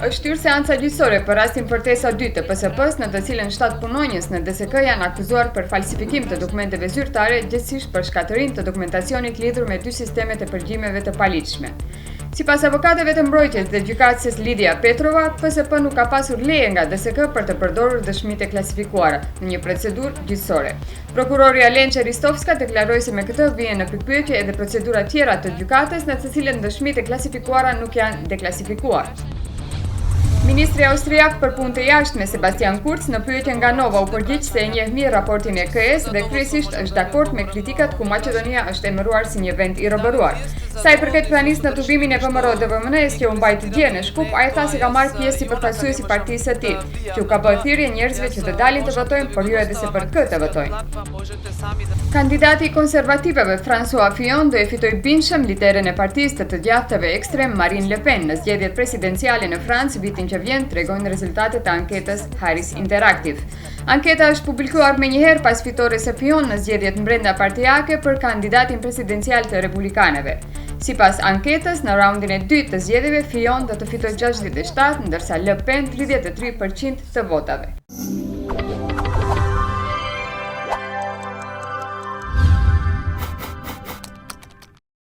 Është shtyr seanca gjyqësore për rastin Përtesa 2 të PSP-s, në të cilën 7 punonjës në DSK janë akuzuar për falsifikim të dokumenteve zyrtare, gjithsesi për shkatërim të dokumentacionit lidhur me 2 sistemet e përgjimeve të paligjshme. Sipas avokateve të mbrojtjes dhe gjykatëses Lidia Petrova, PSP nuk ka pasur leje nga DSK për të përdorur dëshmitë e klasifikuara në një procedurë gjyqësore. Prokurori Alença Ristovska deklaroi se me këtë vjen në pikpyetje edhe procedura tjera të gjykatës në të cilën dëshmitë e klasifikuara nuk janë deklasifikuar. Ministri austriak për punë të jashtme Sebastian Kurz në pyetje nga Nova u përgjigj se e njeh mirë raportin e KS dhe kryesisht është dakord me kritikat ku Maqedonia është emëruar si një vend i roboruar. Sa i përket pranisë në tubimin e PMRO-DVM-s që u mbajt dje në Shkup, ai tha se ka marrë pjesë si përfaqësues i partisë së tij, që u ka bërë thirrje njerëzve që të dalin të votojnë, por jo edhe se për kë të votojnë. Kandidati i konservativëve François Fillon do e fitoj bindshëm liderën e partisë të djathtëve ekstrem Marine Le Pen në zgjedhjet presidenciale në Francë vitin që vjen, tregojnë rezultatet e anketës Harris Interactive. Anketa është publikuar menjëherë pas fitores së Fillon në zgjedhjet brenda partijake për kandidatin presidencial të republikanëve. Sipas anketës, në raundin e dytë të zgjedhjeve, Fillon do të fitojë 67, ndërsa Le Pen 33% të votave.